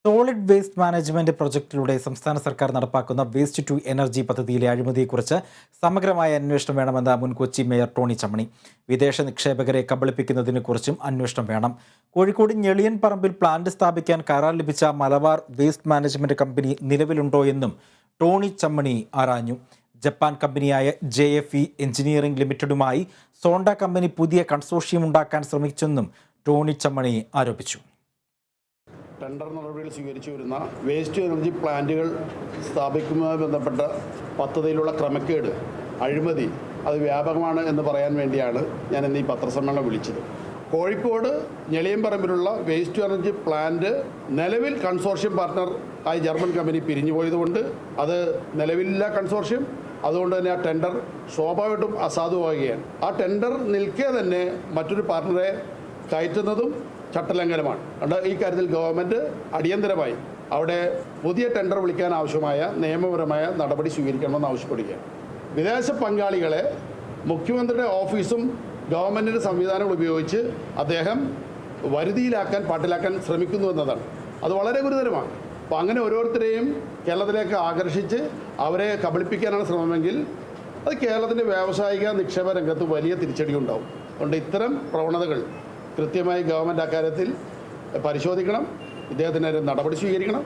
Solid waste management പ്രൊജക്ടിലൂടെ സംസ്ഥാന സർക്കാർ നടപ്പാക്കുന്ന വേസ്റ്റ് ടു എനർജി പദ്ധതിയിലെ അഴിമതിയെക്കുറിച്ച് സമഗ്രമായ അന്വേഷണം വേണമെന്ന് മുൻ കൊച്ചി മേയർ ടോണി ചമ്മണി. വിദേശ നിക്ഷേപകരെ കബളിപ്പിക്കുന്നതിനെക്കുറിച്ചും അന്വേഷണം വേണം. കോഴിക്കോട് ഞെളിയൻ പറമ്പിൽ പ്ലാന്റ് സ്ഥാപിക്കാൻ കരാർ ലഭിച്ച മലബാർ വേസ്റ്റ് മാനേജ്മെന്റ് കമ്പനി നിലവിലുണ്ടോ എന്നും ടോണി ചമ്മണി ആരാഞ്ഞു. ജപ്പാൻ കമ്പനിയായ JFE എഞ്ചിനീയറിംഗ് ലിമിറ്റഡുമായി സോണ്ട കമ്പനി പുതിയ കൺസോർഷ്യം ഉണ്ടാക്കാൻ ശ്രമിച്ചെന്നും ടോണി ചമ്മണി ആരോപിച്ചു. ടെൻഡർ നടപടികൾ സ്വീകരിച്ചു വരുന്ന വേസ്റ്റ് എനർജി പ്ലാന്റുകൾ സ്ഥാപിക്കുന്നതുമായി ബന്ധപ്പെട്ട പദ്ധതിയിലുള്ള ക്രമക്കേട്, അഴിമതി അത് വ്യാപകമാണ് എന്ന് പറയാൻ വേണ്ടിയാണ് ഞാൻ ഇന്ന് ഈ പത്രസമ്മേളനം വിളിച്ചത്. കോഴിക്കോട് ഞെളിയൻപറമ്പിലുള്ള വേസ്റ്റ് എനർജി പ്ലാന്റ് നിലവിൽ കൺസോർഷ്യം പാർട്ണർ ആയി ജർമ്മൻ കമ്പനി പിരിഞ്ഞു പോയതുകൊണ്ട് അത് നിലവിലില്ല കൺസോർഷ്യം. അതുകൊണ്ട് തന്നെ ആ ടെൻഡർ സ്വാഭാവികമായിട്ടും അസാധുവാകുകയാണ്. ആ ടെൻഡർ നിൽക്കെ തന്നെ മറ്റൊരു പാർട്ണറെ കയറ്റുന്നതും ചട്ടലംഘനമാണ്. അതുകൊണ്ട് ഈ കാര്യത്തിൽ ഗവൺമെൻറ് അടിയന്തരമായി അവിടെ പുതിയ ടെൻഡർ വിളിക്കാൻ ആവശ്യമായ നിയമപരമായ നടപടി സ്വീകരിക്കണമെന്ന് ആവശ്യപ്പെടുകയാണ്. വിദേശ പങ്കാളികളെ മുഖ്യമന്ത്രിയുടെ ഓഫീസും ഗവൺമെൻറ്റിൻ്റെ സംവിധാനങ്ങൾ ഉപയോഗിച്ച് അദ്ദേഹം വരുതിയിലാക്കാൻ, പാട്ടിലാക്കാൻ ശ്രമിക്കുന്നു എന്നതാണ്. അത് വളരെ ഗുരുതരമാണ്. അപ്പോൾ അങ്ങനെ ഓരോരുത്തരെയും കേരളത്തിലേക്ക് ആകർഷിച്ച് അവരെ കബളിപ്പിക്കാനാണ് ശ്രമമെങ്കിൽ അത് കേരളത്തിൻ്റെ വ്യാവസായിക നിക്ഷേപ രംഗത്ത് വലിയ തിരിച്ചടി ഉണ്ടാവും. അതുകൊണ്ട് ഇത്തരം പ്രവണതകൾ കൃത്യമായി ഗവൺമെൻറ് അക്കാര്യത്തിൽ പരിശോധിക്കണം, ഇദ്ദേഹത്തിനെതിരെ നടപടി സ്വീകരിക്കണം.